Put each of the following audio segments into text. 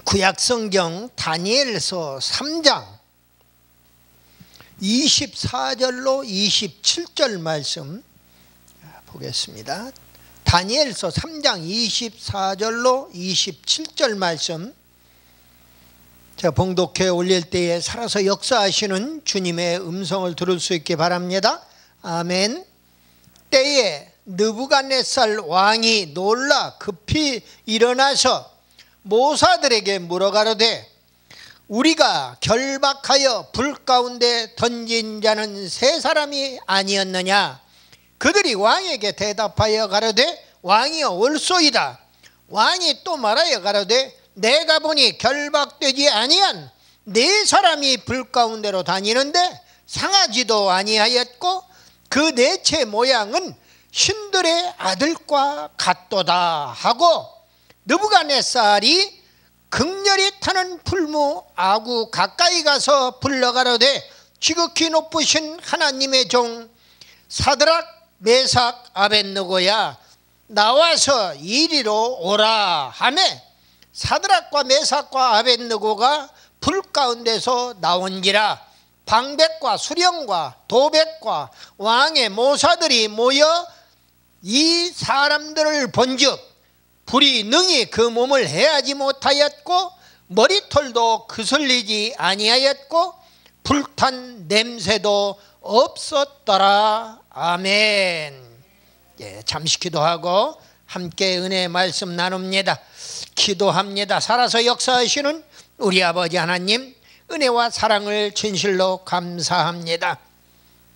구약성경 다니엘서 3장 24절로 27절 말씀 보겠습니다. 다니엘서 3장 24절로 27절 말씀, 제가 봉독회 올릴 때에 살아서 역사하시는 주님의 음성을 들을 수 있게 바랍니다. 아멘. 때에 느부갓네살 왕이 놀라 급히 일어나서 모사들에게 물어가로되, 우리가 결박하여 불 가운데 던진 자는 세 사람이 아니었느냐? 그들이 왕에게 대답하여 가로되, 왕이여 옳소이다. 왕이 또 말하여 가로되, 내가 보니 결박되지 아니한 네 사람이 불 가운데로 다니는데 상하지도 아니하였고 그 넷의 모양은 신들의 아들과 같도다 하고, 느부갓네살이 극렬히 타는 풀무 아구 가까이 가서 불러가로되, 지극히 높으신 하나님의 종 사드락 메삭 아벳느고야, 나와서 이리로 오라 하매 사드락과 메삭과 아벳느고가 불 가운데서 나온지라. 방백과 수령과 도백과 왕의 모사들이 모여 이 사람들을 본즉 불이 능히 그 몸을 해하지 못하였고 머리털도 그슬리지 아니하였고 불탄 냄새도 없었더라. 아멘. 예, 잠시 기도하고 함께 은혜의 말씀 나눕니다. 기도합니다. 살아서 역사하시는 우리 아버지 하나님, 은혜와 사랑을 진실로 감사합니다.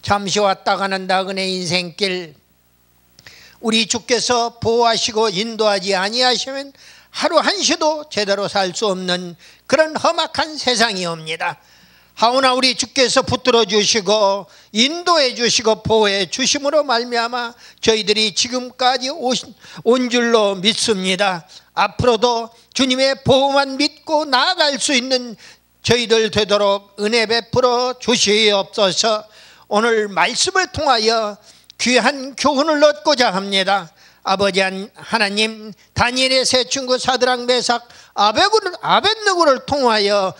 잠시 왔다 가는 나그네 인생길, 우리 주께서 보호하시고 인도하지 아니하시면 하루 한시도 제대로 살 수 없는 그런 험악한 세상이옵니다. 하오나 우리 주께서 붙들어 주시고 인도해 주시고 보호해 주심으로 말미암아 저희들이 지금까지 온 줄로 믿습니다. 앞으로도 주님의 보호만 믿고 나아갈 수 있는 저희들 되도록 은혜 베풀어 주시옵소서. 오늘 말씀을 통하여 귀한 교훈을 얻고자 합니다. 아버지 하나님, 다니엘의 세 친구 사드락 메삭 아벳느고를 통하여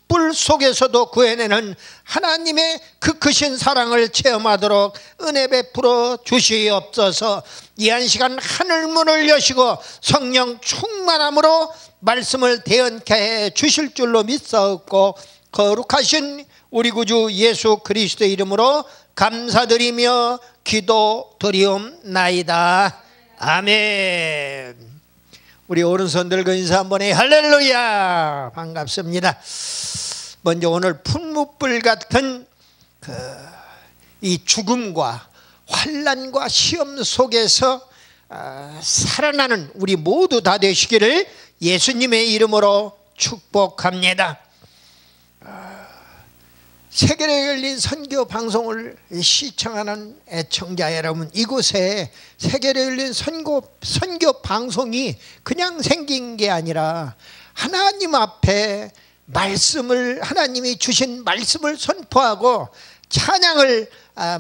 불 속에서도 구해내는 하나님의 그 크신 사랑을 체험하도록 은혜 베풀어 주시옵소서. 이 한 시간 하늘문을 여시고 성령 충만함으로 말씀을 대언케 해 주실 줄로 믿사옵고, 거룩하신 우리 구주 예수 그리스도의 이름으로 감사드리며 기도드리옵나이다. 아멘. 우리 오른손 들고 인사 한번 해. 할렐루야. 반갑습니다. 먼저 오늘 풀무불 같은 이 죽음과 환난과 시험 속에서 살아나는 우리 모두 다 되시기를 예수님의 이름으로 축복합니다. 세계로 열린 선교 방송을 시청하는 애청자 여러분, 이곳에 세계로 열린 선교 방송이 그냥 생긴 게 아니라 하나님 앞에 말씀을, 하나님이 주신 말씀을 선포하고 찬양을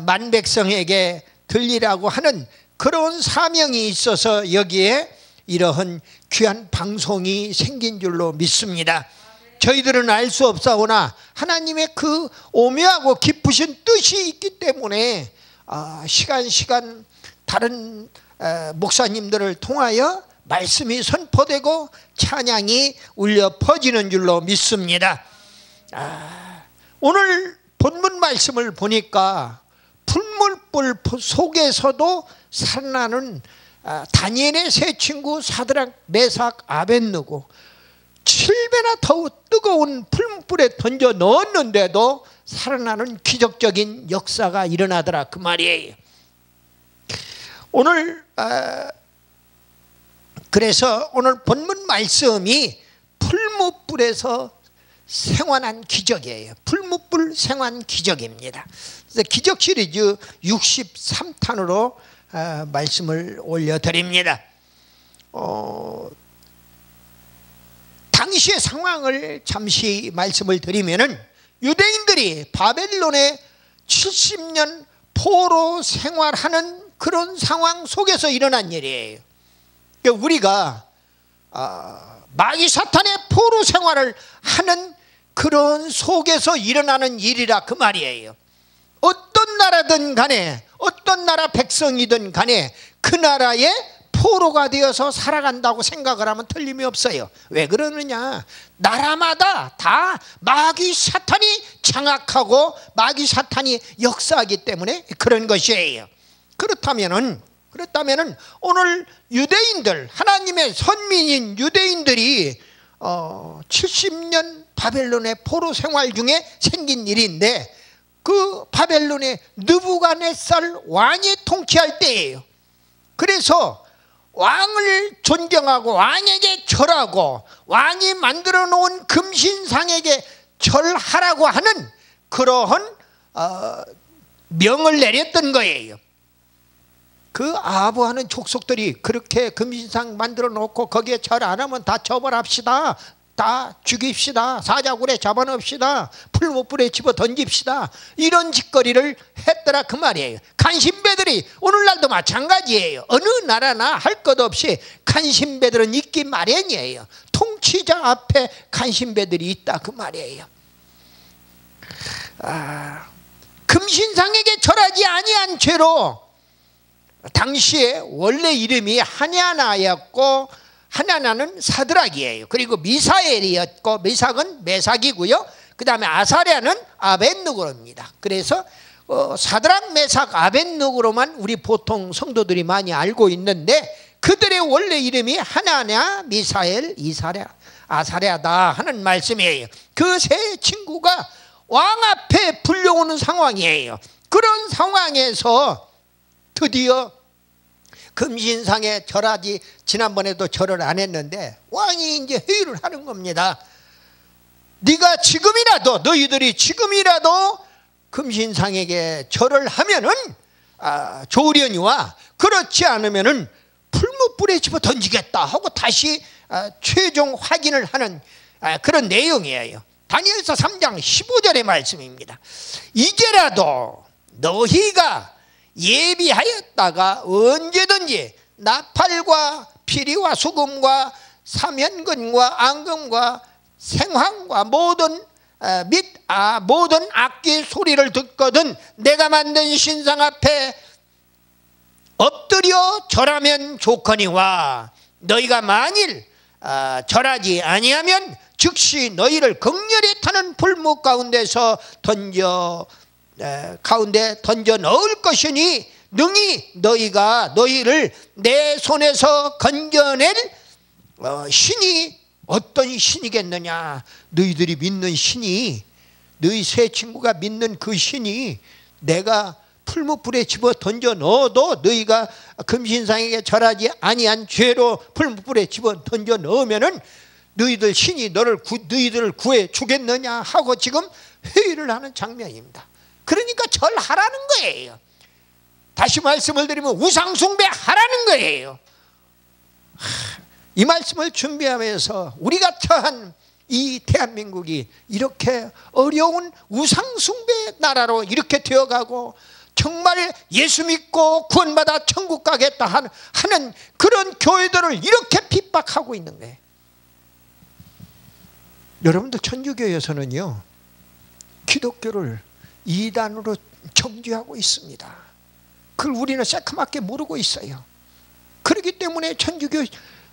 만백성에게 들리라고 하는 그런 사명이 있어서 여기에 이러한 귀한 방송이 생긴 줄로 믿습니다. 저희들은 알 수 없사오나 하나님의 그 오묘하고 깊으신 뜻이 있기 때문에 시간 다른 목사님들을 통하여 말씀이 선포되고 찬양이 울려 퍼지는 줄로 믿습니다. 오늘 본문 말씀을 보니까 풀무불 속에서도 살아나는 다니엘의 세 친구 사드락 메삭 아벳느고, 7배나 더 뜨거운 풀무불에 던져 넣었는데도 살아나는 기적적인 역사가 일어나더라 그 말이에요. 오늘 그래서 오늘 본문 말씀이 풀무불에서 생환한 기적이에요. 풀무불 생환 기적입니다. 그래서 기적 시리즈 63탄으로 말씀을 올려드립니다. 당시의 상황을 잠시 말씀을 드리면은, 유대인들이 바벨론에 70년 포로 생활하는 그런 상황 속에서 일어난 일이에요. 우리가 마귀 사탄의 포로 생활을 하는 그런 속에서 일어나는 일이라 그 말이에요. 어떤 나라든 간에, 어떤 나라 백성이든 간에 그 나라의 포로가 되어서 살아간다고 생각을 하면 틀림이 없어요. 왜 그러느냐? 나라마다 다 마귀 사탄이 장악하고 마귀 사탄이 역사하기 때문에 그런 것이에요. 그렇다면은 오늘 유대인들, 하나님의 선민인 유대인들이 70년 바벨론의 포로 생활 중에 생긴 일인데, 그 바벨론의 느부갓네살 왕이 통치할 때예요. 그래서 왕을 존경하고 왕에게 절하고 왕이 만들어 놓은 금신상에게 절하라고 하는 그러한 명을 내렸던 거예요. 그 아하브하는 족속들이 그렇게 금신상 만들어 놓고 거기에 절 안 하면 다 처벌합시다, 다 죽입시다, 사자굴에 잡아넣읍시다, 풀무불에 집어 던집시다, 이런 짓거리를 했더라 그 말이에요. 간신배들이 오늘날도 마찬가지예요. 어느 나라나 할 것 없이 간신배들은 있기 마련이에요. 통치자 앞에 간신배들이 있다 그 말이에요. 금신상에게 절하지 아니한 죄로 당시에 원래 이름이 하냐나였고, 하냐나는 사드락이에요. 그리고 미사엘이었고, 미삭은 메삭이고요. 그 다음에 아사랴는 아벳느고로입니다. 그래서 사드락, 메삭, 아벳느고로만 우리 보통 성도들이 많이 알고 있는데, 그들의 원래 이름이 하냐냐, 미사엘, 아사랴다 하는 말씀이에요. 그 세 친구가 왕 앞에 불려오는 상황이에요. 그런 상황에서 드디어 금신상에 절하지, 지난번에도 절을 안 했는데 왕이 이제 회의를 하는 겁니다. 네가 지금이라도, 너희들이 지금이라도 금신상에게 절을 하면은 좋으려니와, 그렇지 않으면은 풀무불에 집어 던지겠다 하고 다시 최종 확인을 하는 그런 내용이에요. 다니엘서 3장 15절의 말씀입니다. 이제라도 너희가 예비하였다가 언제든지 나팔과 피리와 수금과 사면근과 앙금과 생황과 모든 모든 악기 소리를 듣거든 내가 만든 신상 앞에 엎드려 절하면 좋거니와, 너희가 만일 절하지 아니하면 즉시 너희를 극렬히 타는 불목 가운데서 가운데 던져 넣을 것이니, 능히 너희를 내 손에서 건져낼 신이 어떤 신이겠느냐? 너희들이 믿는 신이, 너희 세 친구가 믿는 그 신이 내가 풀무불에 집어 던져 넣어도 너희가 금신상에게 절하지 아니한 죄로 풀무불에 집어 던져 넣으면은 너희들 신이 너희들을 구해 주겠느냐 하고 지금 회의를 하는 장면입니다. 그러니까 절하라는 거예요. 다시 말씀을 드리면 우상숭배 하라는 거예요. 이 말씀을 준비하면서 우리가 처한 이 대한민국이 이렇게 어려운 우상숭배 나라로 이렇게 되어가고, 정말 예수 믿고 구원받아 천국 가겠다 하는 그런 교회들을 이렇게 핍박하고 있는 거예요. 여러분들, 천주교에서는요 기독교를 이단으로 정죄하고 있습니다. 그걸 우리는 새카맣게 모르고 있어요. 그렇기 때문에 천주교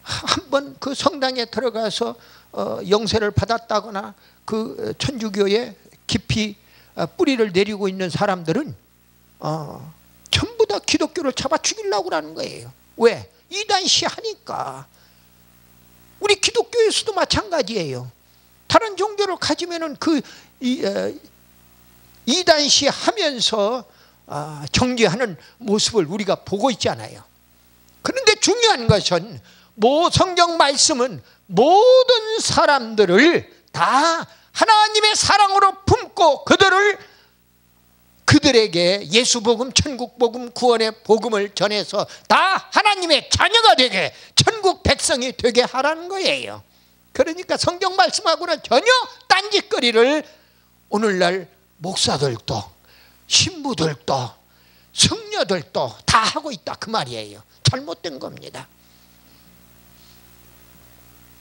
한번 그 성당에 들어가서 영세를 받았다거나 그 천주교에 깊이 뿌리를 내리고 있는 사람들은 전부 다 기독교를 잡아 죽이려고 하는 거예요. 왜? 이단시 하니까. 우리 기독교에서도 마찬가지예요. 다른 종교를 가지면은 그 이단시 하면서 정죄하는 모습을 우리가 보고 있잖아요. 그런데 중요한 것은 성경 말씀은 모든 사람들을 다 하나님의 사랑으로 품고 그들에게 예수 복음, 천국 복음, 구원의 복음을 전해서 다 하나님의 자녀가 되게, 천국 백성이 되게 하라는 거예요. 그러니까 성경 말씀하고는 전혀 딴짓거리를 오늘날 목사들도 신부들도 성녀들도 다 하고 있다 그 말이에요. 잘못된 겁니다.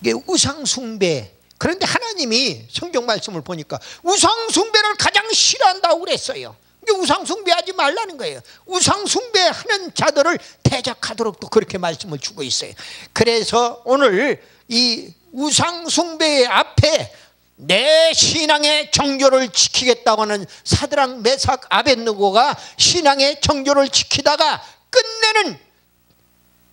이게 우상숭배. 그런데 하나님이 성경 말씀을 보니까 우상숭배를 가장 싫어한다고 그랬어요. 우상숭배하지 말라는 거예요. 우상숭배하는 자들을 대적하도록 또 그렇게 말씀을 주고 있어요. 그래서 오늘 이 우상숭배의 앞에 내 신앙의 정조를 지키겠다고 하는 사드락, 메삭, 아벳느고가 신앙의 정조를 지키다가 끝내는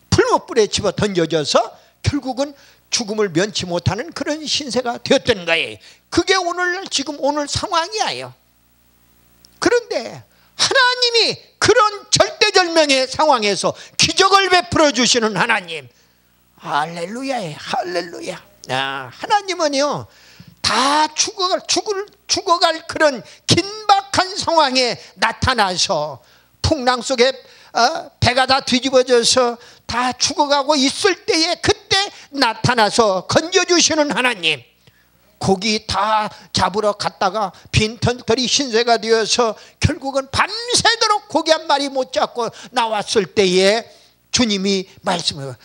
풀무불에 집어 던져져서 결국은 죽음을 면치 못하는 그런 신세가 되었던 거예요. 그게 오늘 상황이에요. 그런데 하나님이 그런 절대절명의 상황에서 기적을 베풀어 주시는 하나님, 할렐루야예요. 할렐루야. 하나님은요 다 죽어갈 그런 긴박한 상황에 나타나서 풍랑 속에 배가 다 뒤집어져서 다 죽어가고 있을 때에 그때 나타나서 건져주시는 하나님, 고기 다 잡으러 갔다가 빈털터리 신세가 되어서 결국은 밤새도록 고기 한 마리 못 잡고 나왔을 때에 주님이 말씀을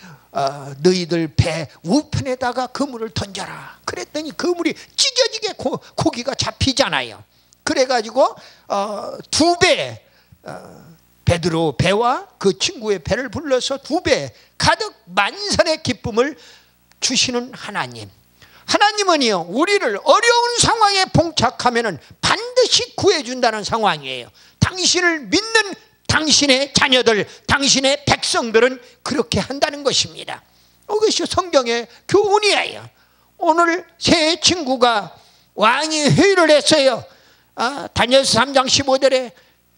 너희들 배 우편에다가 그물을 던져라 그랬더니 그물이 찢어지게 고기가 잡히잖아요. 그래가지고 두 배, 베드로 배와 그 친구의 배를 불러서 두 배 가득 만선의 기쁨을 주시는 하나님. 하나님은요 우리를 어려운 상황에 봉착하면 반드시 구해준다는 상황이에요. 당신을 믿는 당신의 자녀들, 당신의 백성들은 그렇게 한다는 것입니다. 이것이 성경의 교훈이에요. 오늘 세 친구가 왕이 회의를 했어요. 다니엘서 3장 15절에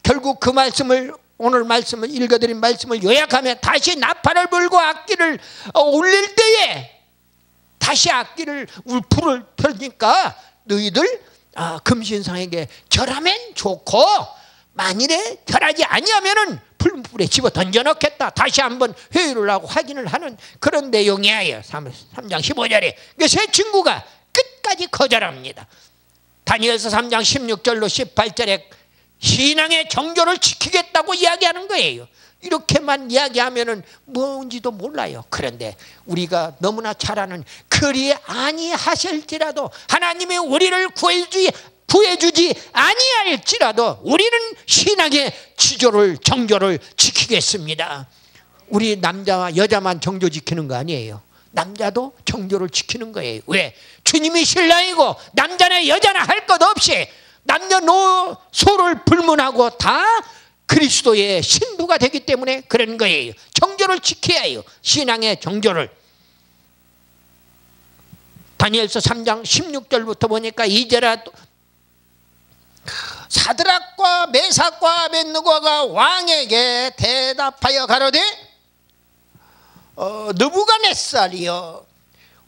결국 그 말씀을, 오늘 말씀을 읽어드린 말씀을 요약하면 다시 나팔을 불고 악기를 울릴 때에 다시 악기를 불을 펴니까 너희들 금신상에게 절하면 좋고 만일에 절하지 아니하면은 풀무불에 집어 던져넣겠다. 다시 한번 회의를 하고 확인을 하는 그런 내용이에요. 3장 15절에 세 친구가 끝까지 거절합니다. 다니엘서 3장 16절로 18절에 신앙의 정조를 지키겠다고 이야기하는 거예요. 이렇게만 이야기하면은 뭔지도 몰라요. 그런데 우리가 너무나 잘 아는 그리 아니하실지라도 하나님이 우리를 구해주지 아니할지라도 우리는 신앙의 지조를 정조를 지키겠습니다. 우리 남자와 여자만 정조 지키는 거 아니에요. 남자도 정조를 지키는 거예요. 왜? 주님이 신랑이고 남자나 여자나 할 것 없이 남녀노소를 불문하고 다 그리스도의 신부가 되기 때문에 그런 거예요. 정조를 지켜야 해요. 신앙의 정조를. 다니엘서 3장 16절부터 보니까 이제라도 사드락과 메삭과 아벳느고가 왕에게 대답하여 가로되 느부갓네살이여,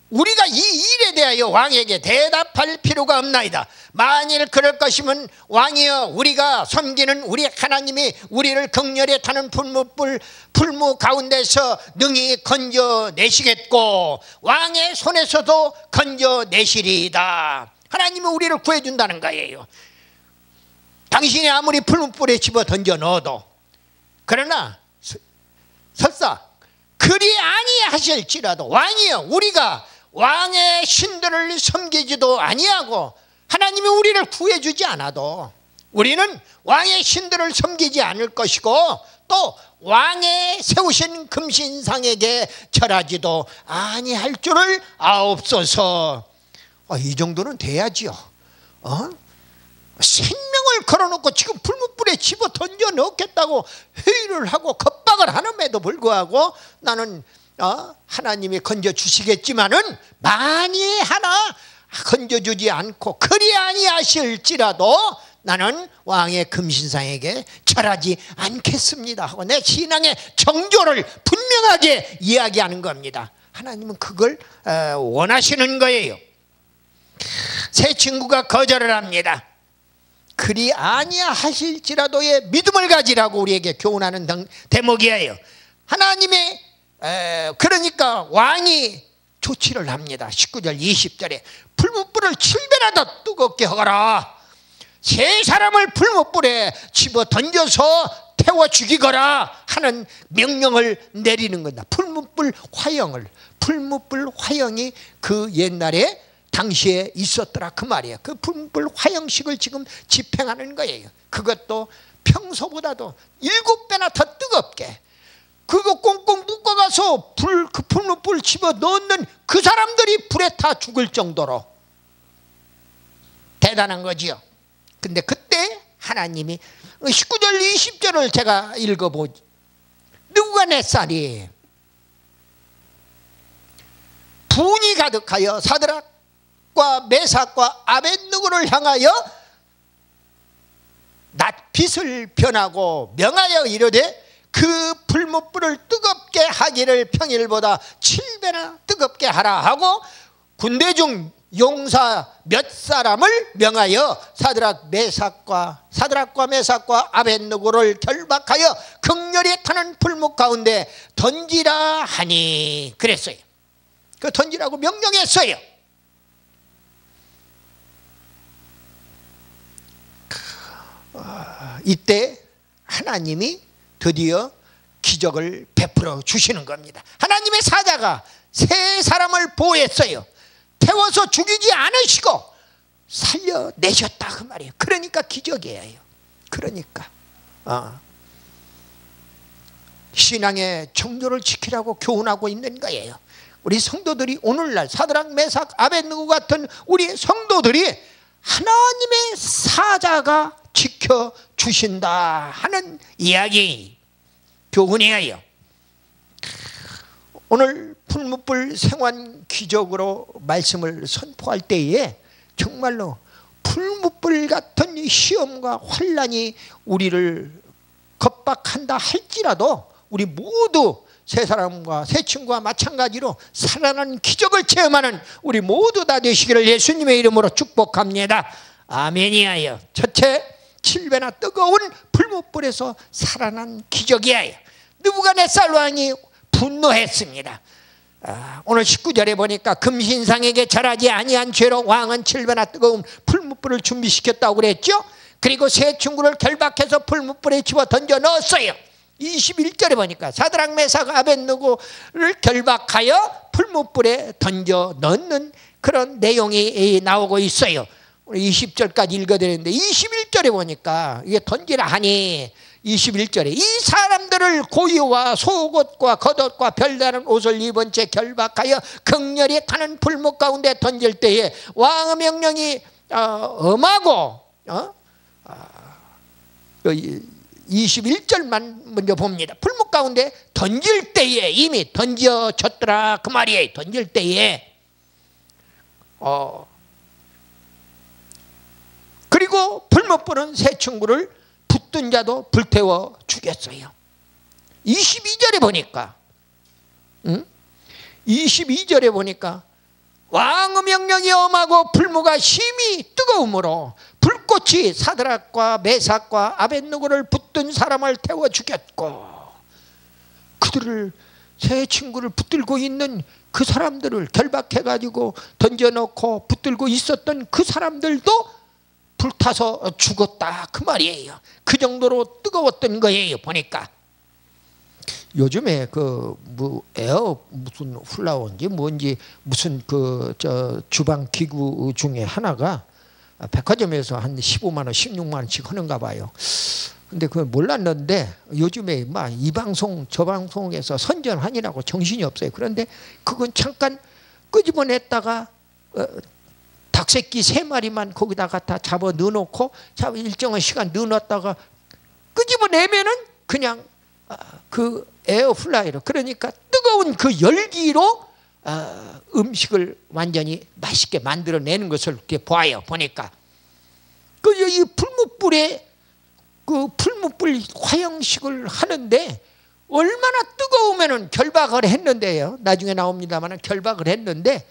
우리가 이 일에 대하여 왕에게 대답할 필요가 없나이다. 만일 그럴 것이면 왕이여, 우리가 섬기는 우리 하나님이 우리를 극렬히 타는 풀무 가운데서 능히 건져내시겠고 왕의 손에서도 건져내시리이다. 하나님이 우리를 구해준다는 거예요. 당신이 아무리 풀무불에 집어 던져 넣어도, 그러나 설사 그리 아니하실지라도 왕이여, 우리가 왕의 신들을 섬기지도 아니하고 하나님이 우리를 구해주지 않아도 우리는 왕의 신들을 섬기지 않을 것이고 또 왕의 세우신 금신상에게 절하지도 아니할 줄을 아옵소서. 이 정도는 돼야지요. 생명을 걸어놓고 지금 풀무불에 집어 던져 넣겠다고 회의를 하고 겁박을 하는데도 불구하고 나는 하나님이 건져주시겠지만은 만일 하나 건져주지 않고 그리 아니하실지라도 나는 왕의 금신상에게 절하지 않겠습니다 하고 내 신앙의 정조를 분명하게 이야기하는 겁니다. 하나님은 그걸 원하시는 거예요. 세 친구가 거절을 합니다. 그리 아니하실지라도의 믿음을 가지라고 우리에게 교훈하는 대목이에요. 하나님의 그러니까 왕이 조치를 합니다. 19절 20절에 풀무불을 7배나 뜨겁게 하거라. 세 사람을 풀무불에 집어 던져서 태워 죽이거라 하는 명령을 내리는 겁니다. 풀무불 화형을, 풀무불 화형이 그 옛날에 당시에 있었더라 그 말이에요. 그 풀무불 화형식을 지금 집행하는 거예요. 그것도 평소보다도 7배나 더 뜨겁게, 그거 꽁꽁 묶어가서 그 풀무불 집어 넣는 그 사람들이 불에 타 죽을 정도로 대단한 거지요. 근데 그때 하나님이 19절 20절을 제가 읽어보지. 느부갓네살이 분이 가득하여 사드락과 메삭과 아벳느고를 향하여 낯빛을 변하고 명하여 이르되 그 풀무불을 뜨겁게 하기를 평일보다 7배나 뜨겁게 하라 하고 군대 중 용사 몇 사람을 명하여 사드락 메삭과 아벳느고를 결박하여 극렬히 타는 풀무 가운데 던지라 하니 그랬어요. 그 던지라고 명령했어요. 이때 하나님이 드디어 기적을 베풀어 주시는 겁니다. 하나님의 사자가 세 사람을 보호했어요. 태워서 죽이지 않으시고 살려내셨다 그 말이에요. 그러니까 기적이에요. 그러니까 신앙의 정도를 지키라고 교훈하고 있는 거예요. 우리 성도들이 오늘날 사드락 메삭 아벳느고 같은 우리 성도들이 하나님의 사자가 지켜주신다 하는 이야기 교훈이에요. 오늘 풀무불 생환 기적으로 말씀을 선포할 때에 정말로 풀무불 같은 시험과 환난이 우리를 겁박한다 할지라도 우리 모두 세 사람과 세 친구와 마찬가지로 살아난 기적을 체험하는 우리 모두 다 되시기를 예수님의 이름으로 축복합니다. 아멘이하여. 첫째, 7배나 뜨거운 풀무불에서 살아난 기적이에요. 느부갓네살 왕이 분노했습니다. 오늘 19절에 보니까 금신상에게 절하지 아니한 죄로 왕은 7배나 뜨거운 풀무불을 준비시켰다고 그랬죠. 그리고 세 친구를 결박해서 풀무불에 집어 던져 넣었어요. 21절에 보니까 사드락 메삭 아벳느고를 결박하여 풀무불에 던져 넣는 그런 내용이 나오고 있어요. 20절까지 읽어드렸는데 21절에 보니까 이게 던지라 하니 21절에 이 사람들을 고유와 속옷과 겉옷과 별다른 옷을 입은 채 결박하여 극렬히 타는 풀무 가운데 던질 때에 왕의 명령이 엄하고 21절만 먼저 봅니다. 풀무 가운데 던질 때에 이미 던져졌더라 그 말이에요. 던질 때에 그리고 풀무불은 세 친구를 붙든 자도 불태워 죽였어요. 22절에 보니까 22절에 보니까 왕의 명령이 엄하고 풀무가 심히 뜨거우므로 불꽃이 사드락과 메삭과 아벳느고를 붙든 사람을 태워 죽였고 그들을 세 친구를 붙들고 있는 그 사람들을 결박해가지고 던져놓고 붙들고 있었던 그 사람들도 불타서 죽었다 그 말이에요. 그 정도로 뜨거웠던 거예요. 보니까 요즘에 에어 무슨 훌라운지 뭔지 무슨 주방 기구 중에 하나가 백화점에서 한 15만 원, 16만 원씩 하는가 봐요. 근데 그걸 몰랐는데 요즘에 막 이 방송 저 방송에서 선전하느라고 정신이 없어요. 그런데 그건 잠깐 끄집어냈다가 닭새끼 3마리만 거기다가 다 잡아 넣어놓고 일정한 시간 넣어놨다가 끄집어내면은 그냥 그 에어프라이로 그러니까 뜨거운 그 열기로 음식을 완전히 맛있게 만들어내는 것을 이렇게 보아요. 보니까 이 풀무불에 그 풀무불 화형식을 하는데 얼마나 뜨거우면은 결박을 했는데요. 나중에 나옵니다만 결박을 했는데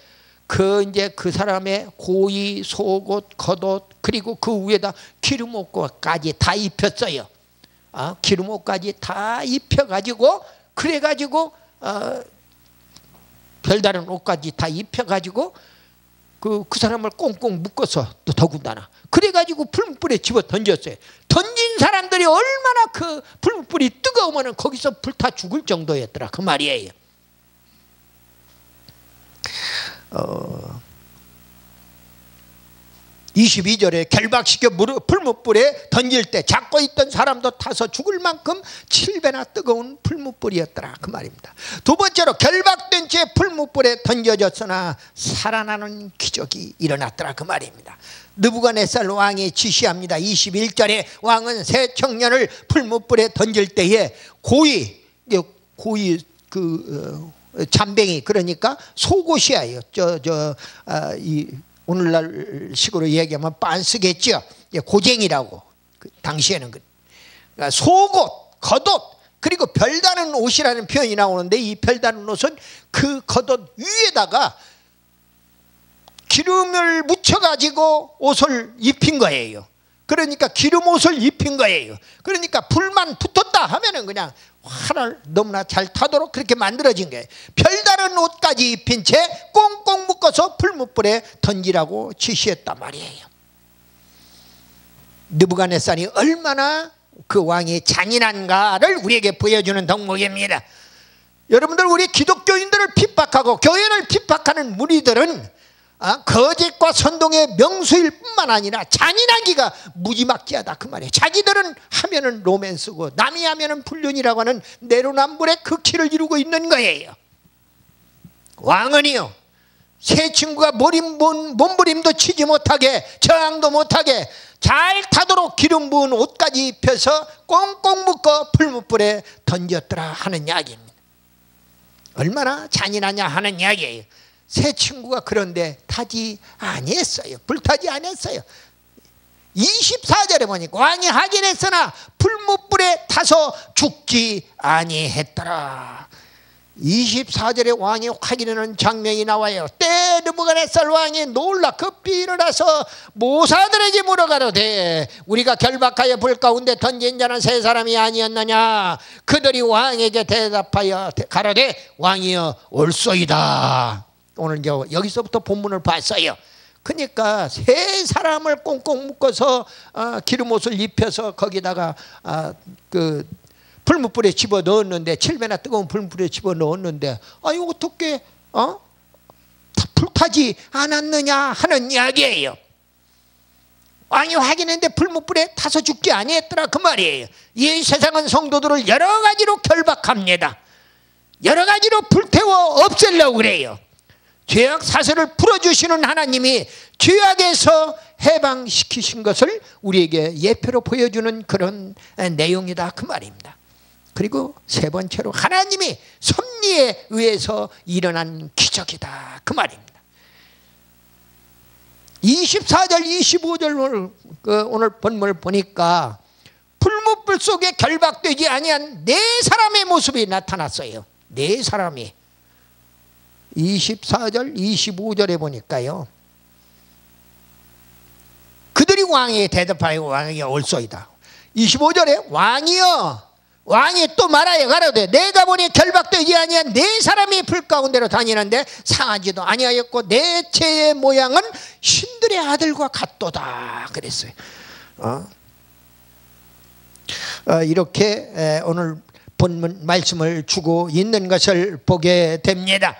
이제 그 사람의 고이, 속옷, 겉옷 그리고 그 위에다 기름옷까지 다 입혔어요. 기름옷까지 다 입혀가지고 그래가지고 별다른 옷까지 다 입혀가지고 그 사람을 꽁꽁 묶어서 또 더군다나 그래가지고 풀무불에 집어 던졌어요. 던진 사람들이 얼마나 그 풀무불이 뜨거우면 거기서 불타 죽을 정도였더라 그 말이에요. 22절에 결박시켜 풀무불에 던질 때 잡고 있던 사람도 타서 죽을 만큼 7배나 뜨거운 풀무불이었더라 그 말입니다. 두 번째로 결박된 채 풀무불에 던져졌으나 살아나는 기적이 일어났더라 그 말입니다. 느부갓네살 왕이 지시합니다. 21절에 왕은 세 청년을 풀무불에 던질 때에 고이 잠뱅이, 그러니까 속옷이에요. 이 오늘날 식으로 얘기하면 빤스겠죠. 고쟁이라고 당시에는 그러니까 속옷, 겉옷, 그리고 별다른 옷이라는 표현이 나오는데 이 별다른 옷은 그 겉옷 위에다가 기름을 묻혀가지고 옷을 입힌 거예요. 그러니까 기름 옷을 입힌 거예요. 그러니까 불만 붙었다 하면은 그냥 활을 너무나 잘 타도록 그렇게 만들어진 거예요. 별다른 옷까지 입힌 채 꽁꽁 묶어서 풀무불에 던지라고 지시했단 말이에요. 느부갓네살이 얼마나 그 왕이 잔인한가를 우리에게 보여주는 덕목입니다. 여러분들, 우리 기독교인들을 핍박하고 교회를 핍박하는 무리들은 거짓과 선동의 명수일 뿐만 아니라 잔인하기가 무지막지하다 그 말이에요. 자기들은 하면은 로맨스고 남이 하면은 불륜이라고 하는 내로남불의 극치를 이루고 있는 거예요. 왕은요, 새 친구가 몸부림도 치지 못하게, 저항도 못하게 잘 타도록 기름 부은 옷까지 입혀서 꽁꽁 묶어 풀무불에 던졌더라 하는 이야기입니다. 얼마나 잔인하냐 하는 이야기예요. 새 친구가 그런데 타지 아니했어요. 불타지 않았어요. 24절에 보니까 왕이 확인했으나 풀무불에 타서 죽지 아니했더라. 24절에 왕이 확인하는 장면이 나와요. 때 느부갓네살 왕이 놀라 급히 일어나서 모사들에게 물어가로되 우리가 결박하여 불 가운데 던진 자는 세 사람이 아니었느냐. 그들이 왕에게 대답하여 가로되 왕이여 옳소이다. 오늘 여기서부터 본문을 봤어요. 그러니까 세 사람을 꽁꽁 묶어서 기름 옷을 입혀서 거기다가 그 풀무불에 집어 넣었는데, 7배나 뜨거운 풀무불에 집어 넣었는데 이거 어떻게 불타지 않았느냐 하는 이야기예요. 왕이 확인했는데 풀무불에 타서 죽지 아니했더라 그 말이에요. 이 세상은 성도들을 여러 가지로 결박합니다. 여러 가지로 불태워 없애려고 그래요. 죄악 사슬을 풀어주시는 하나님이 죄악에서 해방시키신 것을 우리에게 예표로 보여주는 그런 내용이다 그 말입니다. 그리고 세 번째로 하나님이 섭리에 의해서 일어난 기적이다 그 말입니다. 24절 25절 오늘 본문을 보니까 풀무불 속에 결박되지 아니한 네 사람의 모습이 나타났어요. 네 사람이. 24절 25절에 보니까요, 그들이 왕에게 대답하여 왕에게 옳소이다. 25절에 왕이 또 말하여 가로되 내가 보니 결박되지 아니한 네 사람이 불 가운데로 다니는데 상하지도 아니하였고 내 채의 모양은 신들의 아들과 같도다 그랬어요. 이렇게 오늘 본문 말씀을 주고 있는 것을 보게 됩니다.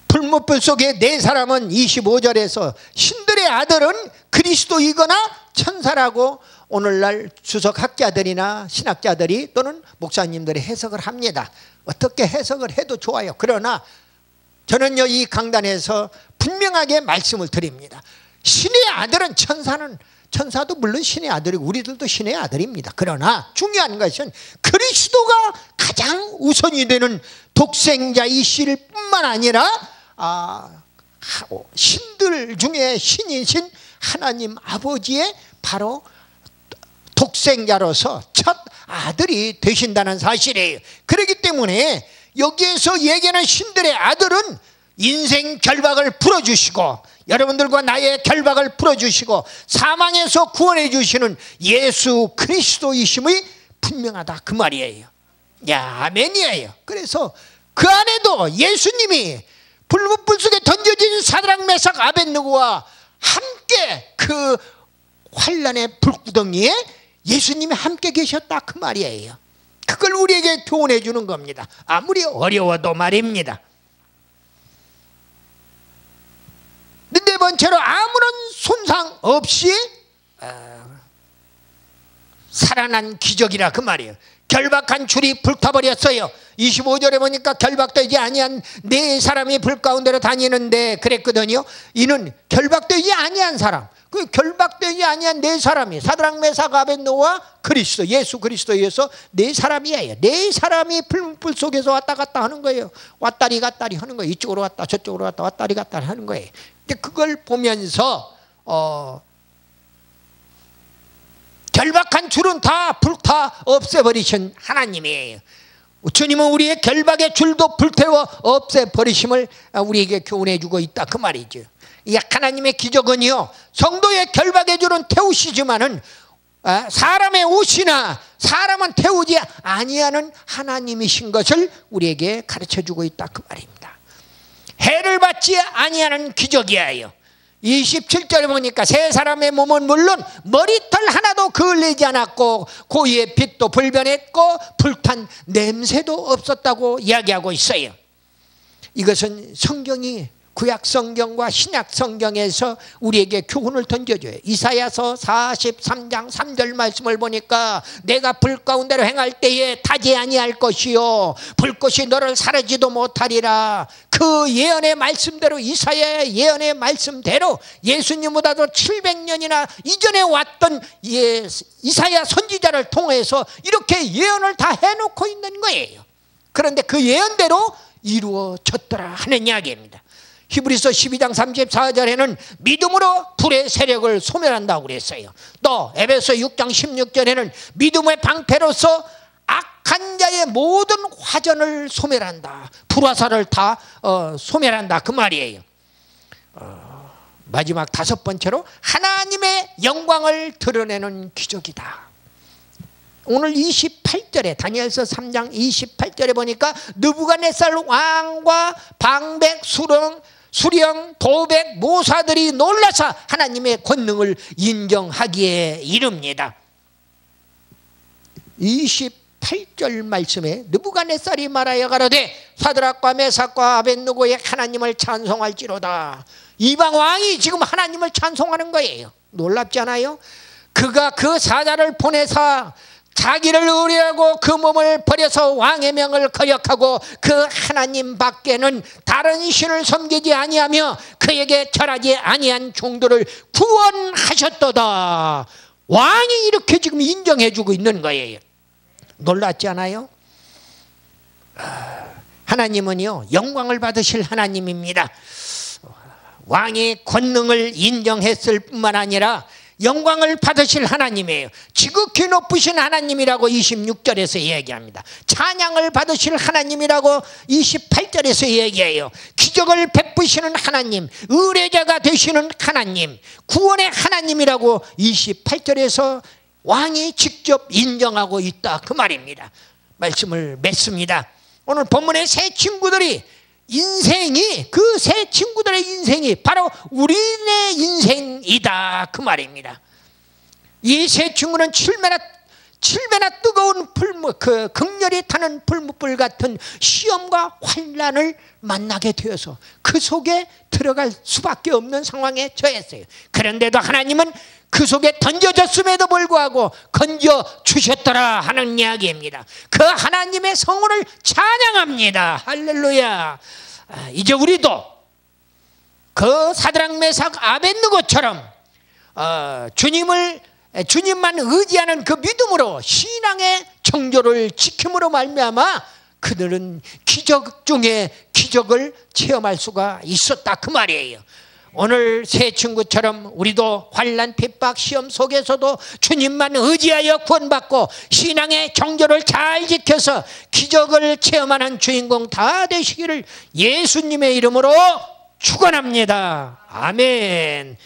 풀무불 속에 네 사람은 25절에서 신들의 아들은 그리스도이거나 천사라고 오늘날 주석학자들이나 신학자들이 또는 목사님들이 해석을 합니다. 어떻게 해석을 해도 좋아요. 그러나 저는요, 이 강단에서 분명하게 말씀을 드립니다. 신의 아들은 천사도 물론 신의 아들이고 우리들도 신의 아들입니다. 그러나 중요한 것은 그리스도가 가장 우선이 되는 독생자이실 뿐만 아니라 신들 중에 신이신 하나님 아버지의 바로 독생자로서 첫 아들이 되신다는 사실이에요. 그렇기 때문에 여기에서 얘기하는 신들의 아들은 인생 결박을 풀어주시고 여러분들과 나의 결박을 풀어주시고 사망에서 구원해 주시는 예수 그리스도이심이 분명하다 그 말이에요. 야, 아멘이에요. 그래서 그 안에도 예수님이 불무불 속에 던져진 사드락 메삭 아벳느고와 함께 그 환란의 불구덩이에 예수님이 함께 계셨다 그 말이에요. 그걸 우리에게 교훈해 주는 겁니다. 아무리 어려워도 말입니다. 네 번째로 아무런 손상 없이 살아난 기적이라 그 말이에요. 결박한 줄이 불타버렸어요. 25절에 보니까 결박되지 아니한 네 사람이 불 가운데로 다니는데 그랬거든요. 이는 결박되지 아니한 사람, 그 결박되지 아니한 네 사람이 사드락 메삭 아벳노고와 그리스도 예수 그리스도에서 네 사람이에요. 네 사람이 불 속에서 왔다 갔다 하는 거예요. 왔다리 갔다리 하는 거예요. 이쪽으로 왔다 저쪽으로 왔다 왔다리 갔다리 하는 거예요. 근데 그걸 보면서 결박한 줄은 다 불타 없애버리신 하나님이에요. 주님은 우리의 결박의 줄도 불태워 없애버리심을 우리에게 교훈해 주고 있다 그 말이죠. 이 하나님의 기적은요, 성도의 결박의 줄은 태우시지만은 사람의 옷이나 사람은 태우지 아니하는 하나님이신 것을 우리에게 가르쳐 주고 있다 그 말입니다. 해를 받지 아니하는 기적이에요. 27절에 보니까 세 사람의 몸은 물론 머리털 하나도 그을리지 않았고 고유의 빛도 불변했고 불탄 냄새도 없었다고 이야기하고 있어요. 이것은 성경이 구약 성경과 신약 성경에서 우리에게 교훈을 던져줘요. 이사야서 43장 3절 말씀을 보니까 내가 불 가운데로 행할 때에 타지 아니할 것이요 불꽃이 너를 사르지도 못하리라. 그 예언의 말씀대로, 이사야의 예언의 말씀대로 예수님보다도 700년이나 이전에 왔던 이사야 선지자를 통해서 이렇게 예언을 다 해놓고 있는 거예요. 그런데 그 예언대로 이루어졌더라 하는 이야기입니다. 히브리서 12장 34절에는 믿음으로 불의 세력을 소멸한다고 그랬어요. 또 에베소 6장 16절에는 믿음의 방패로서 악한 자의 모든 화전을 소멸한다. 불화살을 다 소멸한다 그 말이에요. 마지막 다섯 번째로 하나님의 영광을 드러내는 기적이다. 오늘 28절에 다니엘서 3장 28절에 보니까 느부갓네살 왕과 방백 수령 도백 모사들이 놀라서 하나님의 권능을 인정하기에 이릅니다. 28절 말씀에 느부갓네살이 말하여 가로되 사드락과 메삭과 아벳느고의 하나님을 찬송할지로다. 이방 왕이 지금 하나님을 찬송하는 거예요. 놀랍지 않아요? 그가 그 사자를 보내사 자기를 의뢰하고 그 몸을 버려서 왕의 명을 거역하고 그 하나님 밖에는 다른 신을 섬기지 아니하며 그에게 절하지 아니한 종들을 구원하셨도다. 왕이 이렇게 지금 인정해 주고 있는 거예요. 놀랍지 않아요? 하나님은요 영광을 받으실 하나님입니다. 왕의 권능을 인정했을 뿐만 아니라 영광을 받으실 하나님이에요. 지극히 높으신 하나님이라고 26절에서 얘기합니다. 찬양을 받으실 하나님이라고 28절에서 얘기해요. 기적을 베푸시는 하나님, 의뢰자가 되시는 하나님, 구원의 하나님이라고 28절에서 왕이 직접 인정하고 있다 그 말입니다. 말씀을 맺습니다. 오늘 본문의 세 친구들이 인생이, 그 세 친구들의 인생이 바로 우리네 인생이다 그 말입니다. 이 세 친구는 7배나 뜨거운 그 극렬히 타는 불무불 같은 시험과 환난을 만나게 되어서 그 속에 들어갈 수밖에 없는 상황에 처했어요. 그런데도 하나님은 그 속에 던져졌음에도 불구하고 건져 주셨더라 하는 이야기입니다. 그 하나님의 성호를 찬양합니다. 할렐루야. 이제 우리도 그 사드락 메삭 아벳느고처럼 주님만 의지하는 그 믿음으로 신앙의 정조를 지킴으로 말미암아 그들은 기적 중에 기적을 체험할 수가 있었다 그 말이에요. 오늘 세 친구처럼 우리도 환난 핍박 시험 속에서도 주님만 의지하여 구원받고 신앙의 정조를 잘 지켜서 기적을 체험하는 주인공 다 되시기를 예수님의 이름으로 축원합니다. 아멘.